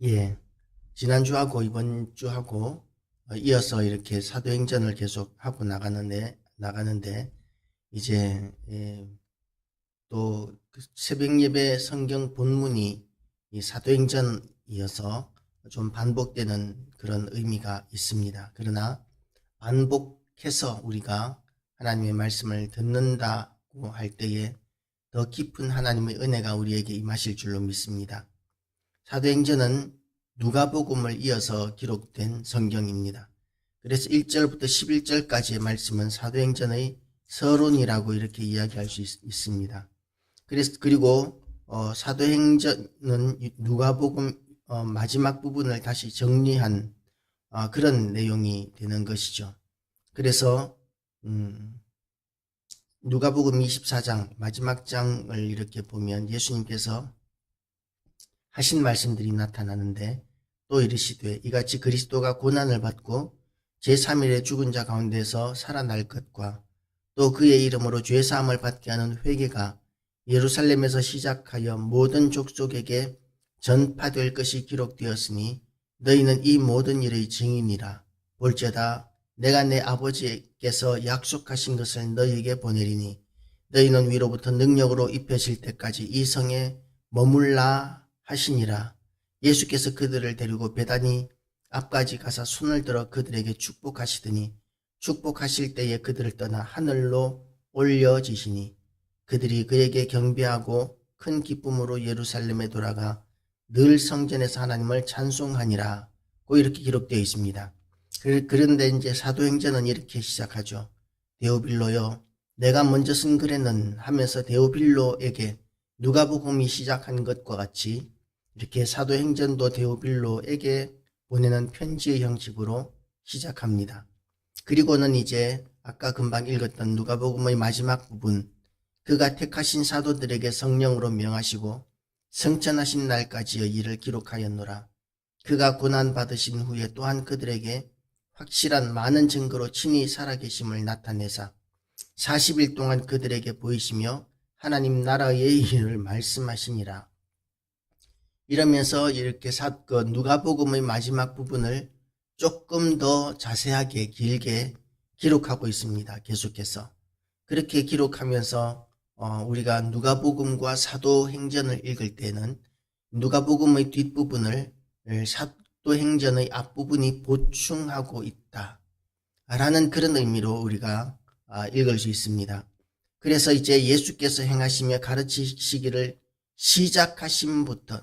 예, 지난주하고 이번 주하고 이어서 이렇게 사도행전을 계속 하고 나가는데 이제 또그 새벽 예배 성경 본문이 이 사도행전이어서 좀 반복되는 그런 의미가 있습니다. 그러나 반복해서 우리가 하나님의 말씀을 듣는다고 할 때에 더 깊은 하나님의 은혜가 우리에게 임하실 줄로 믿습니다. 사도행전은 누가복음을 이어서 기록된 성경입니다. 그래서 1절부터 11절까지의 말씀은 사도행전의 서론이라고 이렇게 이야기할 수 있습니다. 그리고 사도행전은 누가복음 마지막 부분을 다시 정리한 그런 내용이 되는 것이죠. 그래서 누가복음 24장 마지막 장을 이렇게 보면 예수님께서 하신 말씀들이 나타나는데, 또 이르시되 이같이 그리스도가 고난을 받고 제3일에 죽은 자 가운데서 살아날 것과 또 그의 이름으로 죄사함을 받게 하는 회개가 예루살렘에서 시작하여 모든 족속에게 전파될 것이 기록되었으니 너희는 이 모든 일의 증인이라. 볼지어다 내가 내 아버지께서 약속하신 것을 너희에게 보내리니 너희는 위로부터 능력으로 입혀질 때까지 이 성에 머물라 하시니라. 예수께서 그들을 데리고 베다니 앞까지 가사 손을 들어 그들에게 축복하시더니 축복하실 때에 그들을 떠나 하늘로 올려지시니 그들이 그에게 경배하고 큰 기쁨으로 예루살렘에 돌아가 늘 성전에서 하나님을 찬송하니라 고 이렇게 기록되어 있습니다. 그런데 이제 사도행전은 이렇게 시작하죠. 데오빌로여 내가 먼저 쓴 글에는 하면서 데오빌로에게 누가복음이 시작한 것과 같이 이렇게 사도행전도 데오빌로에게 보내는 편지의 형식으로 시작합니다. 그리고는 이제 아까 금방 읽었던 누가복음의 마지막 부분, 그가 택하신 사도들에게 성령으로 명하시고 성천하신 날까지의 일을 기록하였노라. 그가 고난받으신 후에 또한 그들에게 확실한 많은 증거로 친히 살아계심을 나타내사 40일 동안 그들에게 보이시며 하나님 나라의 일을 말씀하시니라. 이러면서 이렇게 누가복음의 마지막 부분을 조금 더 자세하게 길게 기록하고 있습니다. 계속해서. 그렇게 기록하면서 우리가 누가복음과 사도행전을 읽을 때는 누가복음의 뒷부분을 사도행전의 앞부분이 보충하고 있다 라는 그런 의미로 우리가 읽을 수 있습니다. 그래서 이제 예수께서 행하시며 가르치시기를 시작하심부터,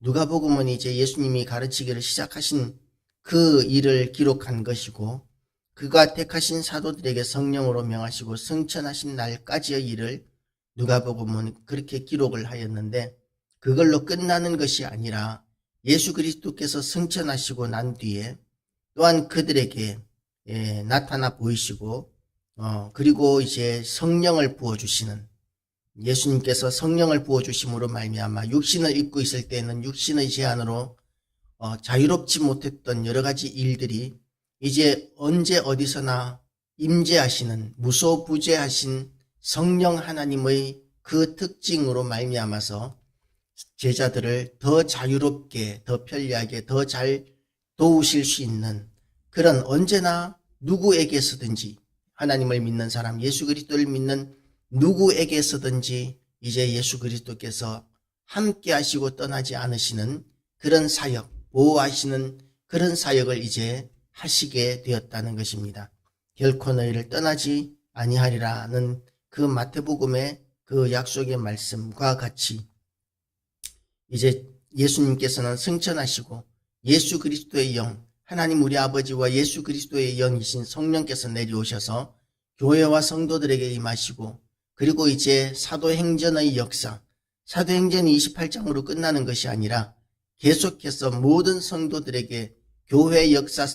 누가복음은 이제 예수님이 가르치기를 시작하신 그 일을 기록한 것이고, 그가 택하신 사도들에게 성령으로 명하시고 성천하신 날까지의 일을 누가복음은 그렇게 기록을 하였는데, 그걸로 끝나는 것이 아니라 예수 그리스도께서 성천하시고 난 뒤에 또한 그들에게 나타나 보이시고, 그리고 이제 성령을 부어주시는, 예수님께서 성령을 부어주심으로 말미암아 육신을 입고 있을 때는 육신의 제한으로 자유롭지 못했던 여러 가지 일들이 이제 언제 어디서나 임재하시는 무소부재하신 성령 하나님의 그 특징으로 말미암아서 제자들을 더 자유롭게, 더 편리하게, 더 잘 도우실 수 있는, 그런 언제나 누구에게서든지 하나님을 믿는 사람, 예수 그리스도를 믿는 누구에게서든지 이제 예수 그리스도께서 함께 하시고 떠나지 않으시는 그런 사역, 보호하시는 그런 사역을 이제 하시게 되었다는 것입니다. 결코 너희를 떠나지 아니하리라는 그 마태복음의 그 약속의 말씀과 같이 이제 예수님께서는 승천하시고 예수 그리스도의 영, 하나님 우리 아버지와 예수 그리스도의 영이신 성령께서 내려오셔서 교회와 성도들에게 임하시고, 그리고 이제 사도행전의 역사, 사도행전이 28장으로 끝나는 것이 아니라 계속해서 모든 성도들에게 교회 역사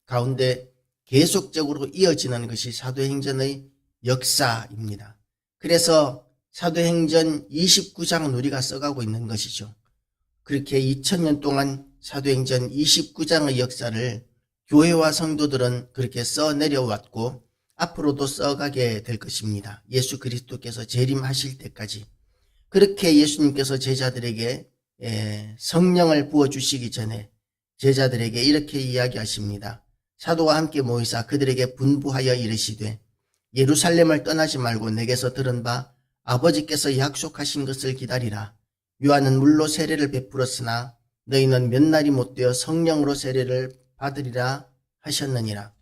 가운데 계속적으로 이어지는 것이 사도행전의 역사입니다. 그래서 사도행전 29장은 우리가 써가고 있는 것이죠. 그렇게 2000년 동안 사도행전 29장의 역사를 교회와 성도들은 그렇게 써내려왔고 앞으로도 써가게 될 것입니다. 예수 그리스도께서 재림하실 때까지. 그렇게 예수님께서 제자들에게 성령을 부어주시기 전에 제자들에게 이렇게 이야기하십니다. 사도와 함께 모이사 그들에게 분부하여 이르시되 예루살렘을 떠나지 말고 내게서 들은 바 아버지께서 약속하신 것을 기다리라. 요한은 물로 세례를 베풀었으나 너희는 몇 날이 못되어 성령으로 세례를 받으리라 하셨느니라.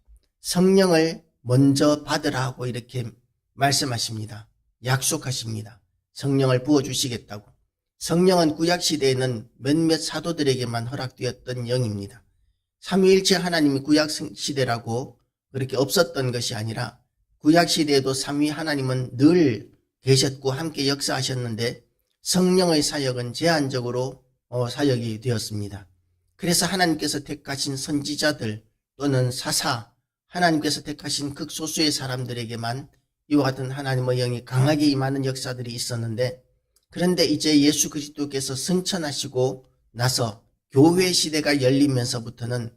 성령을 먼저 받으라고 이렇게 말씀하십니다. 약속하십니다. 성령을 부어주시겠다고. 성령은 구약시대에는 몇몇 사도들에게만 허락되었던 영입니다. 삼위일체 하나님이 구약시대라고 그렇게 없었던 것이 아니라 구약시대에도 삼위 하나님은 늘 계셨고 함께 역사하셨는데 성령의 사역은 제한적으로 사역이 되었습니다. 그래서 하나님께서 택하신 선지자들 또는 사사, 하나님께서 택하신 극소수의 사람들에게만 이와 같은 하나님의 영이 강하게 임하는 역사들이 있었는데, 그런데 이제 예수 그리스도께서 승천하시고 나서 교회 시대가 열리면서부터는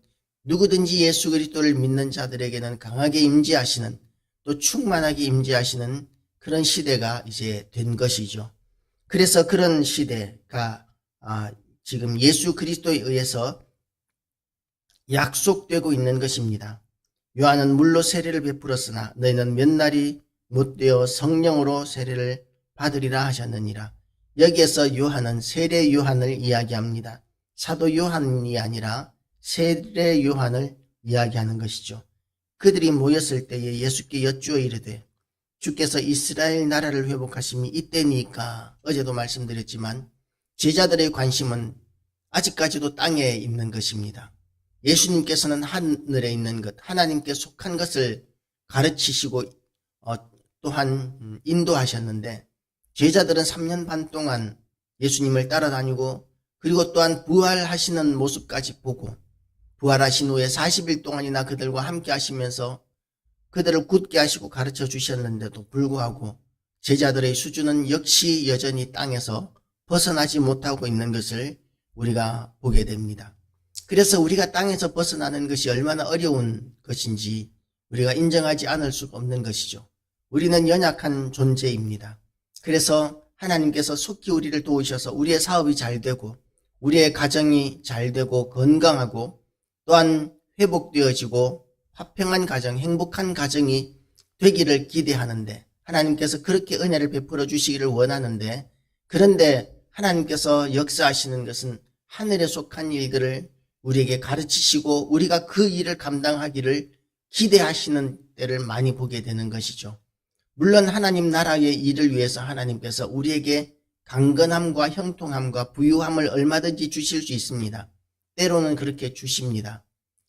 누구든지 예수 그리스도를 믿는 자들에게는 강하게 임재하시는, 또 충만하게 임재하시는 그런 시대가 이제 된 것이죠. 그래서 그런 시대가 지금 예수 그리스도에 의해서 약속되고 있는 것입니다. 요한은 물로 세례를 베풀었으나 너희는 몇 날이 못되어 성령으로 세례를 받으리라 하셨느니라. 여기에서 요한은 세례 요한을 이야기합니다. 사도 요한이 아니라 세례 요한을 이야기하는 것이죠. 그들이 모였을 때에 예수께 여쭈어 이르되 주께서 이스라엘 나라를 회복하심이 이때니까, 어제도 말씀드렸지만 제자들의 관심은 아직까지도 땅에 있는 것입니다. 예수님께서는 하늘에 있는 것, 하나님께 속한 것을 가르치시고 또한 인도하셨는데, 제자들은 3년 반 동안 예수님을 따라다니고 그리고 또한 부활하시는 모습까지 보고 부활하신 후에 40일 동안이나 그들과 함께 하시면서 그들을 굳게 하시고 가르쳐 주셨는데도 불구하고 제자들의 수준은 역시 여전히 땅에서 벗어나지 못하고 있는 것을 우리가 보게 됩니다. 그래서 우리가 땅에서 벗어나는 것이 얼마나 어려운 것인지 우리가 인정하지 않을 수가 없는 것이죠. 우리는 연약한 존재입니다. 그래서 하나님께서 속히 우리를 도우셔서 우리의 사업이 잘 되고 우리의 가정이 잘 되고 건강하고 또한 회복되어지고 화평한 가정, 행복한 가정이 되기를 기대하는데, 하나님께서 그렇게 은혜를 베풀어 주시기를 원하는데, 그런데 하나님께서 역사하시는 것은 하늘에 속한 일들을 우리에게 가르치시고 우리가 그 일을 감당하기를 기대하시는 때를 많이 보게 되는 것이죠. 물론 하나님 나라의 일을 위해서 하나님께서 우리에게 강건함과 형통함과 부유함을 얼마든지 주실 수 있습니다. 때로는 그렇게 주십니다.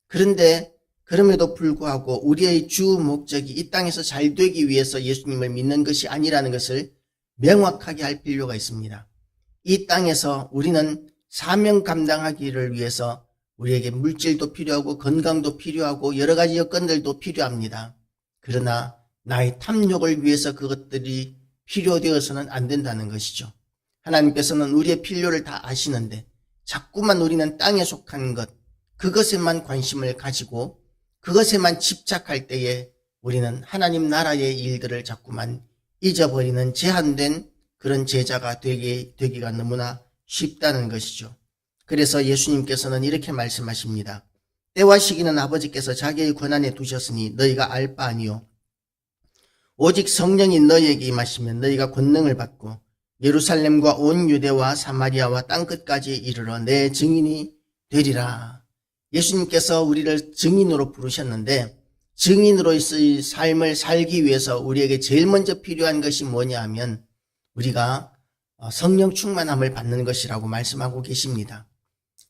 그런데 그럼에도 불구하고 우리의 주 목적이 이 땅에서 잘 되기 위해서 예수님을 믿는 것이 아니라는 것을 명확하게 할 필요가 있습니다. 이 땅에서 우리는 사명 감당하기를 위해서 우리에게 물질도 필요하고 건강도 필요하고 여러 가지 여건들도 필요합니다. 그러나 나의 탐욕을 위해서 그것들이 필요되어서는 안 된다는 것이죠. 하나님께서는 우리의 필요를 다 아시는데 자꾸만 우리는 땅에 속한 것, 그것에만 관심을 가지고 그것에만 집착할 때에 우리는 하나님 나라의 일들을 자꾸만 잊어버리는 제한된 그런 제자가 되기가 너무나 쉽다는 것이죠. 그래서 예수님께서는 이렇게 말씀하십니다. 때와 시기는 아버지께서 자기의 권한에 두셨으니 너희가 알 바 아니요. 오직 성령이 너희에게 임하시면 너희가 권능을 받고 예루살렘과 온 유대와 사마리아와 땅끝까지 이르러 내 증인이 되리라. 예수님께서 우리를 증인으로 부르셨는데, 증인으로서의 삶을 살기 위해서 우리에게 제일 먼저 필요한 것이 뭐냐 하면 우리가 성령 충만함을 받는 것이라고 말씀하고 계십니다.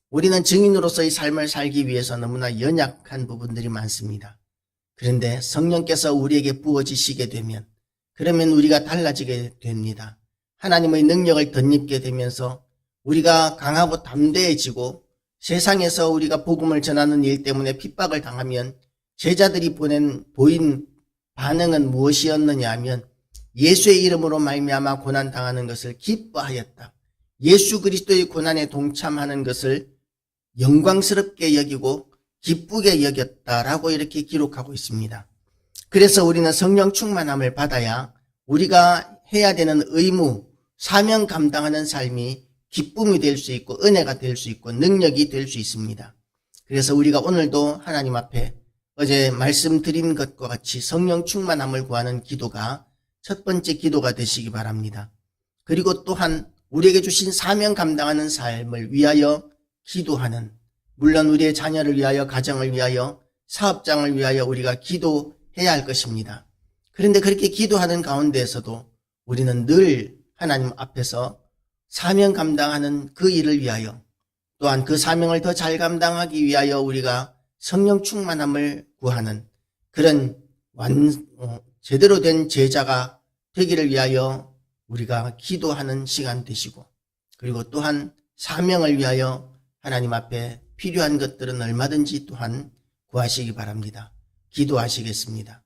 우리는 증인으로서의 삶을 살기 위해서 너무나 연약한 부분들이 많습니다. 그런데 성령께서 우리에게 부어지시게 되면 그러면 우리가 달라지게 됩니다. 하나님의 능력을 덧입게 되면서 우리가 강하고 담대해지고, 세상에서 우리가 복음을 전하는 일 때문에 핍박을 당하면 제자들이 보인 반응은 무엇이었느냐 하면 예수의 이름으로 말미암아 고난당하는 것을 기뻐하였다. 예수 그리스도의 고난에 동참하는 것을 영광스럽게 여기고 기쁘게 여겼다라고 이렇게 기록하고 있습니다. 그래서 우리는 성령 충만함을 받아야 우리가 해야 되는 의무, 사명 감당하는 삶이 기쁨이 될 수 있고 은혜가 될 수 있고 능력이 될 수 있습니다. 그래서 우리가 오늘도 하나님 앞에 어제 말씀드린 것과 같이 성령 충만함을 구하는 기도가 첫 번째 기도가 되시기 바랍니다. 그리고 또한 우리에게 주신 사명 감당하는 삶을 위하여 기도하는, 물론 우리의 자녀를 위하여, 가정을 위하여, 사업장을 위하여 우리가 기도해야 할 것입니다. 그런데 그렇게 기도하는 가운데에서도 우리는 늘 하나님 앞에서 사명 감당하는 그 일을 위하여, 또한 그 사명을 더 잘 감당하기 위하여 우리가 성령 충만함을 구하는 그런 제대로 된 제자가 되기를 위하여 우리가 기도하는 시간 되시고, 그리고 또한 사명을 위하여 하나님 앞에 필요한 것들은 얼마든지 또한 구하시기 바랍니다. 기도하시겠습니다.